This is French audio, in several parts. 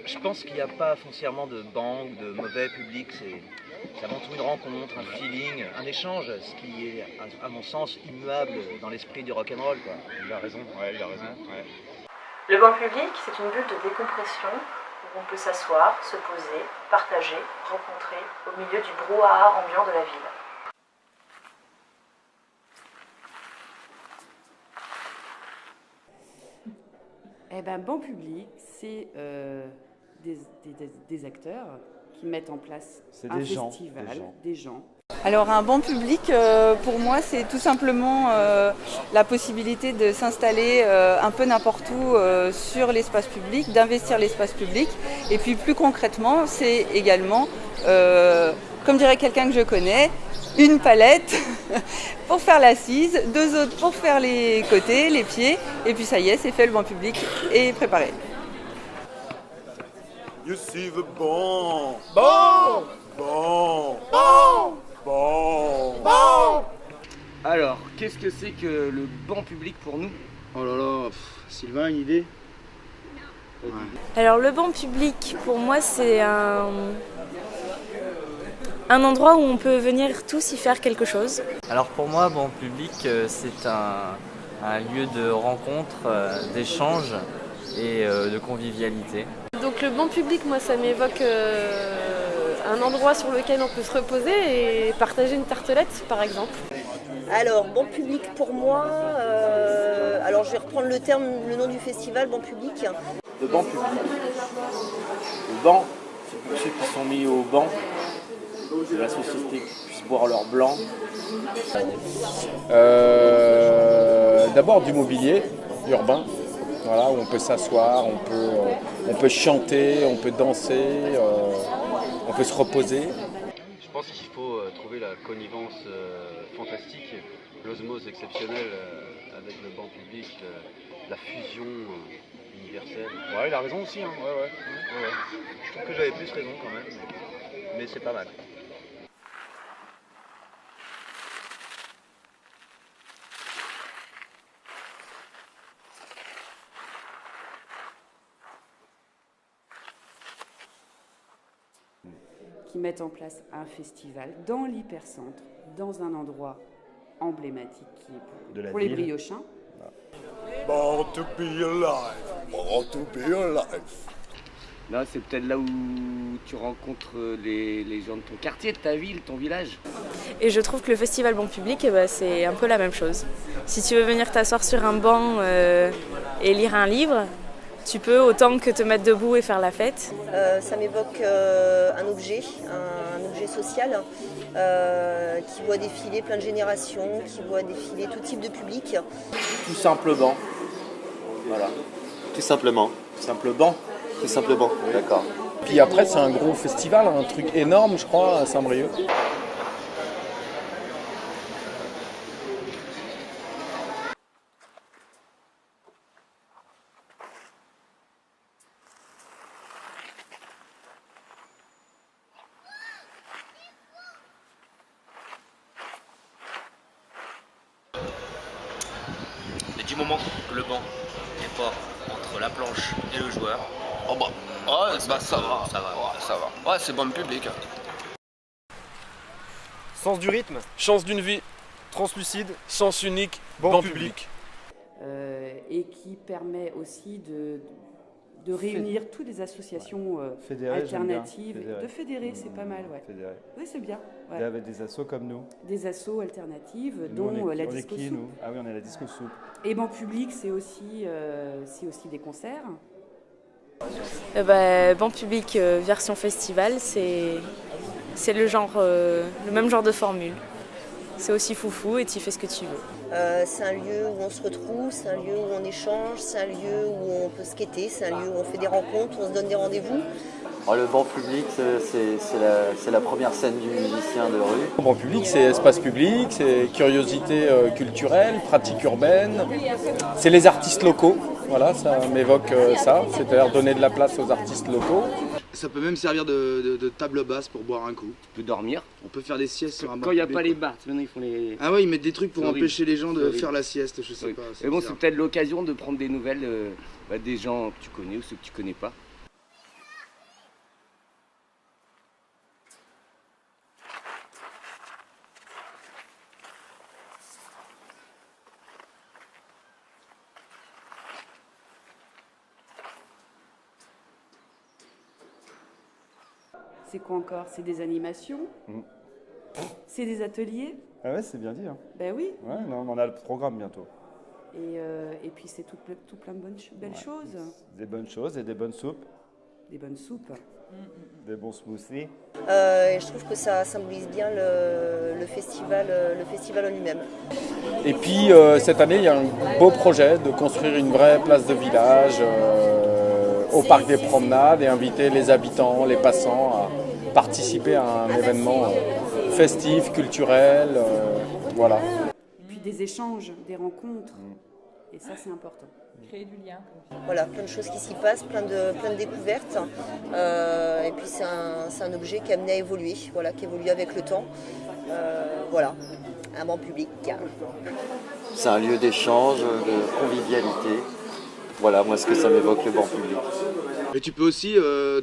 Je pense qu'il n'y a pas foncièrement de banque, de mauvais public. C'est avant tout une rencontre, un feeling, un échange, ce qui est, à mon sens, immuable dans l'esprit du rock'n'roll, quoi. Il a raison, ouais, il a raison. Ouais. Le banc public, c'est une bulle de décompression où on peut s'asseoir, se poser, partager, rencontrer au milieu du brouhaha ambiant de la ville. Eh ben, banc public, c'est des acteurs qui mettent en place un festival, des gens. Alors un banc public, pour moi, c'est tout simplement la possibilité de s'installer un peu n'importe où sur l'espace public, d'investir l'espace public. Et puis plus concrètement, c'est également, comme dirait quelqu'un que je connais, une palette pour faire l'assise, deux autres pour faire les côtés, les pieds. Et puis ça y est, c'est fait, le banc public est préparé. You see the bon. Bon. Bon. Bon. Bon. Bon. Alors, qu'est-ce que c'est que le banc public pour nous? Oh là là, Sylvain, une idée? Ouais. Alors le banc public, pour moi, c'est un endroit où on peut venir tous y faire quelque chose. Alors pour moi, banc public, c'est un lieu de rencontre, d'échange et de convivialité. Donc le banc public, moi, ça m'évoque un endroit sur lequel on peut se reposer et partager une tartelette, par exemple. Alors, banc public pour moi, alors je vais reprendre le nom du festival, banc public. Le banc public. Le banc, c'est pour ceux qui sont mis au banc, que la société puisse boire leur blanc. D'abord du mobilier urbain, voilà, où on peut s'asseoir, on peut chanter, on peut danser, on peut se reposer. Je pense qu'il faut trouver la connivence fantastique, l'osmose exceptionnelle avec le banc public, la fusion universelle. Ouais, il a raison aussi. Hein. Ouais. Je trouve que j'avais plus raison quand même, mais c'est pas mal. Qui mettent en place un festival dans l'hypercentre, dans un endroit emblématique qui est pour les briochins. Born to be alive, born to be alive. Là, c'est peut-être là où tu rencontres les gens de ton quartier, de ta ville, ton village. Et je trouve que le festival banc public, c'est un peu la même chose. Si tu veux venir t'asseoir sur un banc et lire un livre, tu peux autant que te mettre debout et faire la fête. Ça m'évoque un objet social qui voit défiler plein de générations, qui voit défiler tout type de public. Tout simplement. Voilà. Tout simplement. Simplement. Tout simplement. Oui. D'accord. Puis après, c'est un gros festival, un truc énorme, je crois, à Saint-Brieuc. Et du moment que le banc n'est pas entre la planche et le joueur, Oh bah, ouais, bah ça va. ça va. Ouais, ça va. Ouais, c'est bon public. Sens du rythme, chance d'une vie, translucide, sens unique, banc public. Et qui permet aussi de réunir toutes les associations alternatives. De fédérer, c'est pas mal, ouais. Fédérer. Oui, c'est bien. Ouais. Avec des assos comme nous. Des assos alternatives, Nous, dont la on est disco qui, soupe. nous? Ah oui, on est la disco soupe. Et banc public, c'est aussi des concerts. Banc public version festival, c'est le même genre de formule. C'est aussi foufou et tu fais ce que tu veux. C'est un lieu où on se retrouve, c'est un lieu où on échange, c'est un lieu où on peut skater, c'est un lieu où on fait des rencontres, où on se donne des rendez-vous. Alors, le banc public, c'est la première scène du musicien de rue. Le banc public, c'est espace public, c'est curiosité culturelle, pratique urbaine, c'est les artistes locaux. Voilà, ça m'évoque ça, c'est-à-dire donner de la place aux artistes locaux. Ça peut même servir de table basse pour boire un coup. Tu peux dormir. On peut faire des siestes sur un banc. Quand il n'y a public, pas les quoi. bars, maintenant ils font les... Ah ouais, ils mettent des trucs pour C'est horrible. empêcher les gens de C'est faire horrible. la sieste, je sais Oui. pas. Mais bon, bizarre. c'est peut-être l'occasion de prendre des nouvelles des gens que tu connais ou ceux que tu connais pas. c'est quoi encore? C'est des animations, c'est des ateliers. Ah ouais, c'est bien dit. Hein. Ben oui. Ouais, non, on a le programme bientôt. Et puis c'est tout plein de belles choses. Des bonnes choses et des bonnes soupes. Des bonnes soupes. Des bons smoothies. Et je trouve que ça symbolise bien le festival en lui-même. Et puis cette année, il y a un beau projet de construire une vraie place de village au parc des promenades et inviter les habitants, les passants à participer à un événement festif, culturel, voilà. Et puis des échanges, des rencontres, et ça c'est important. Créer du lien. Voilà, plein de choses qui s'y passent, plein de découvertes. Et puis c'est un objet qui est amené à évoluer, voilà, qui évolue avec le temps. Voilà, un banc public. C'est un lieu d'échange, de convivialité. Voilà, moi ce que ça m'évoque, le banc public. Et tu peux aussi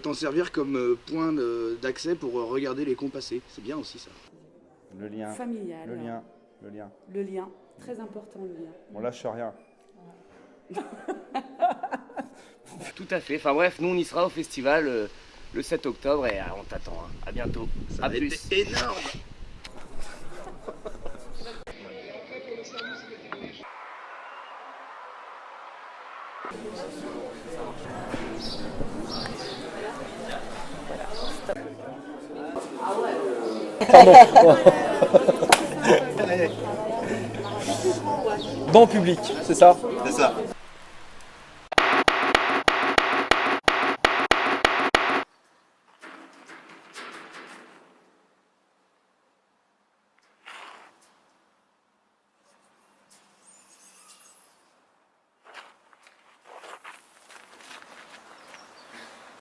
t'en servir comme point d'accès pour regarder les compassés. C'est bien aussi ça. Le lien. Familial. Le lien. Très important le lien. On lâche rien. Tout à fait. Enfin bref, nous on y sera au festival le 7 octobre et on t'attend. Hein. À bientôt. Ça va être énorme. Pardon. Banc public, c'est ça? C'est ça.